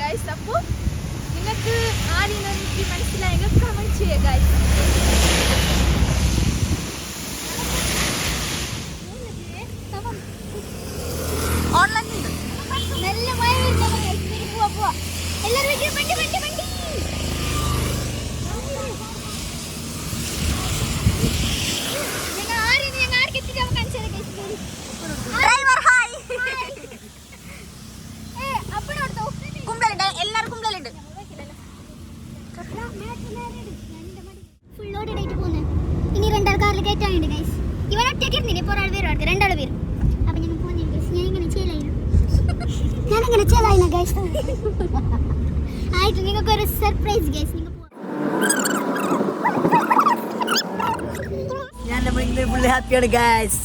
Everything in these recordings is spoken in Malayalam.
ഗൈസ്. അപ്പോൾ നിങ്ങൾക്ക് ആദ്യം എനിക്ക് മനസ്സിലായെങ്കിൽ കമന്റ് ചെയ്യുക ഗൈസ്. ഓൺലൈനിൽ നല്ല മഴ പോവാ എല്ലാവരും വണ്ടി വണ്ടി വണ്ടി. ഇനി രണ്ടാൾക്കാരിൽ കയറ്റാനുണ്ട് ഗൈസ്. ഇവൻ ഒറ്റയ്ക്കിരുന്നില്ല, ഇപ്പോൾ ഒരാൾ പേരും രണ്ടാൾ പേരും. അപ്പം ഞങ്ങൾ പോകുന്നില്ല ഗൈസ്. ഞാനിങ്ങനെ ചെയ്യലായിരുന്നു ഗൈസ്. ആയിട്ട് നിങ്ങൾക്കൊരു സർപ്രൈസ് ഗൈസ്. നിങ്ങൾ ഹാപ്പിയാണ് ഗൈസ്.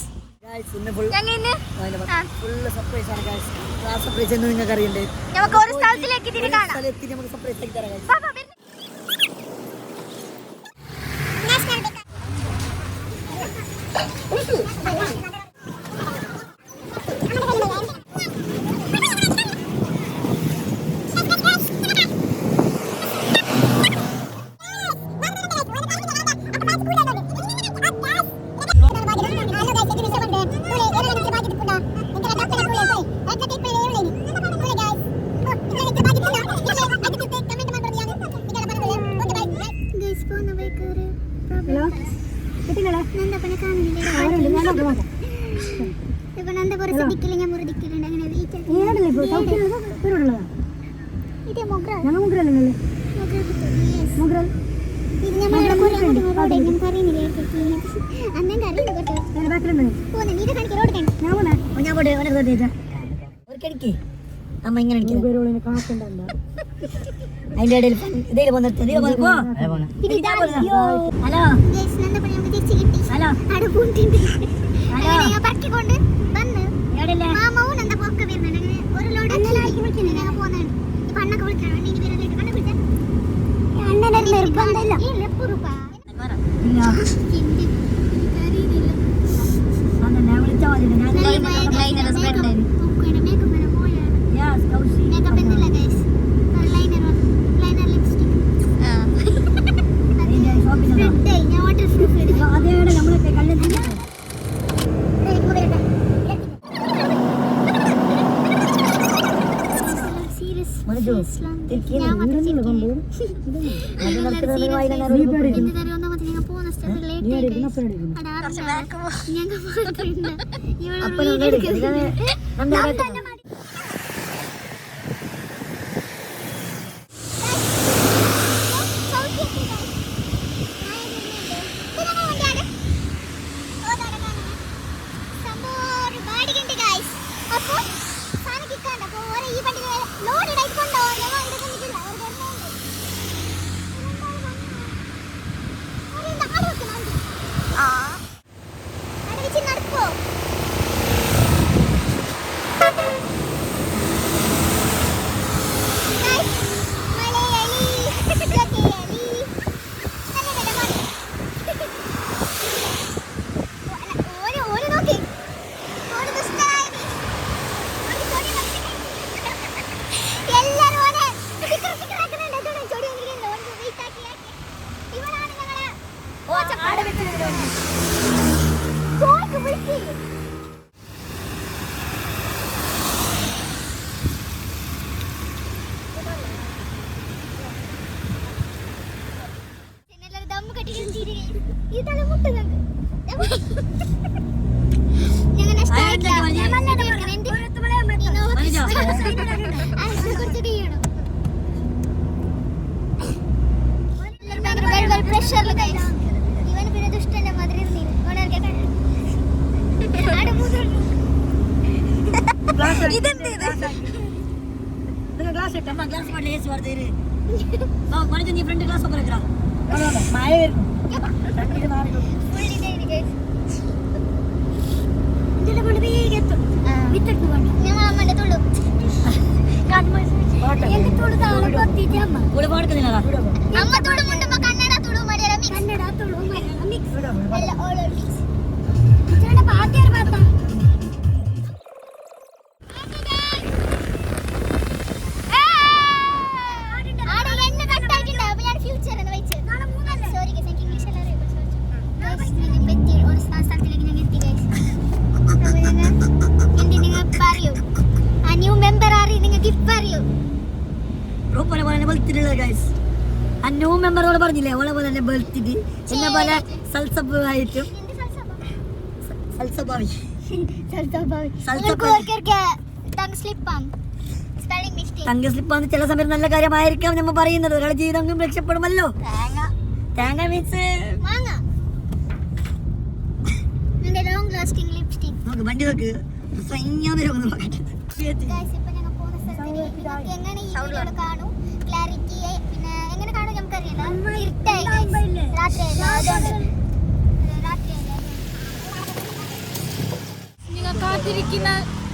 നിങ്ങൾക്ക് അറിയണ്ടേ, നമുക്ക് ഒരു സ്ഥലത്തിലേക്ക് കാണാം. നമുക്ക് സർപ്രൈസ് ആക്കി തരാം. അമ്മ ഇങ്ങനെ അതിന്റെ ഇടയിൽ ന്യൂ മെമ്പറോട് പറഞ്ഞില്ലേ ഓളെ പോലെ തന്നെ ബർത്ത്ഡേ എന്നെ പോലെ സൽസഭായിട്ടും സൽസഭാവി തങ്ക സ്ലിപ്പാന്ന് ചില സമയത്ത് നല്ല കാര്യമായിരിക്കാം നമ്മൾ പറയുന്നത്. ഒരാളുടെ ജീവിതം രക്ഷപ്പെടുമല്ലോ. തേങ്ങ മീൻസ് നോക്ക് വണ്ടി നോക്ക് നിങ്ങൾ കാത്തിരിക്കുന്ന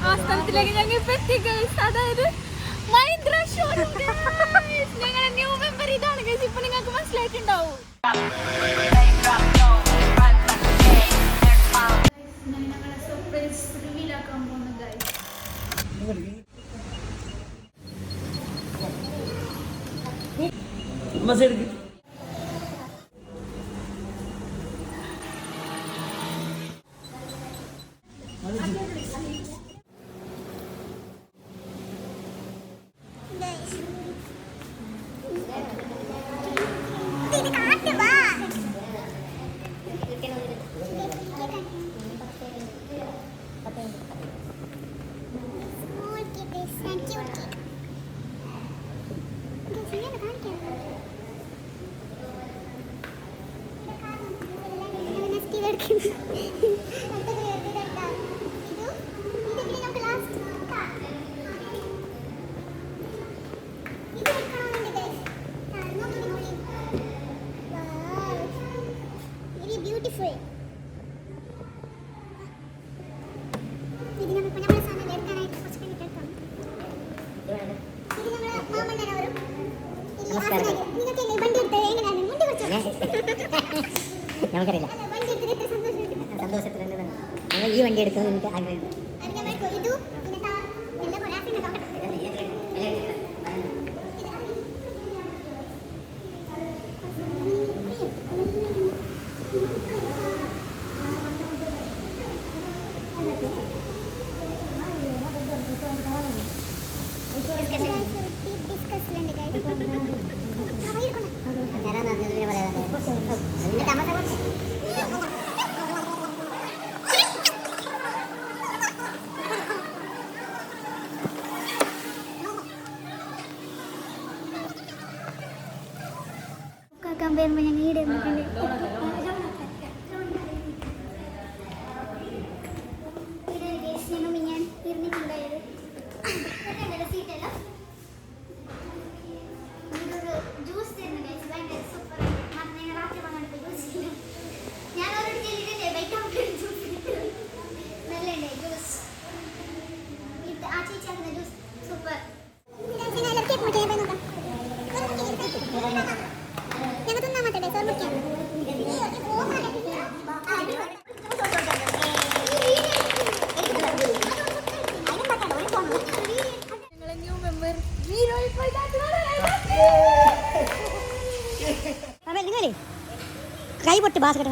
ആ സ്ഥലത്തിലേക്ക് ഞങ്ങൾ ഇപ്പൊ എത്തി ഗൈസ്. അതായത് മഹീന്ദ്ര ഷോറൂം. ഞങ്ങളുടെ ന്യൂ മെമ്പർ ഇതാണ് ഗൈസ്. ഇപ്പൊ നിങ്ങൾക്ക് മനസ്സിലായിട്ടുണ്ടാവും. ഞങ്ങളെ സർപ്രൈസ് റിവീൽ ആക്കാൻ പോകുന്നു ഗൈസ്. നമുക്കറിയില്ല സന്തോഷത്തിലുണ്ട്. ഞങ്ങൾ ഈ വണ്ടി എടുക്കുന്നത് എനിക്ക് ആഗ്രഹമുണ്ട്. വരുമ്പോ ഞങ്ങൾ ഈടെ ഞാൻ ഇരുന്നിട്ടുണ്ടായത് സീറ്റല്ല ജ്യൂസ് തരുന്നു ഗൈസ്. ഭയങ്കര സൂപ്പർ. രാത്രി വന്നിട്ട് ജ്യൂസ് ഞാൻ അവരോട് ചെല്ലിട്ട് വൈറ്റ് ജ്യൂസ് നല്ലുണ്ട് ജ്യൂസ്. ആ ചേച്ചിയാക്കുന്ന ജ്യൂസ് സൂപ്പർ. ഞങ്ങളെ ന്യൂ മെമ്പർ കൈ പൊട്ടി ബാസ്കറ്റ്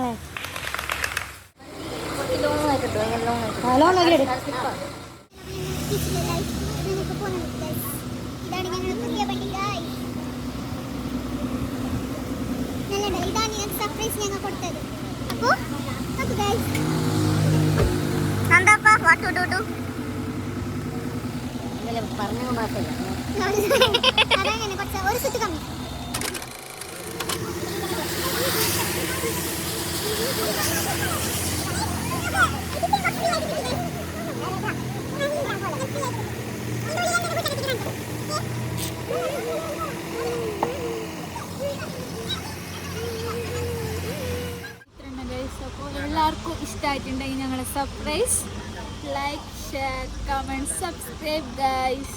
ഇതാണ് ഞാൻ സർപ്രൈസ് ഞങ്ങൾ കൊടുത്തത്. അപ്പോ എന്താപ്പാ വാട്ട് ടു ഡു പറഞ്ഞു മാത്രമല്ല അതങ്ങനെ കുറച്ച് ഒരു സുത്ത് കമ്മി. അപ്പോൾ എല്ലാവർക്കും ഇഷ്ടമായിട്ടുണ്ടെങ്കിൽ ഞങ്ങളെ surprise like share comment subscribe guys.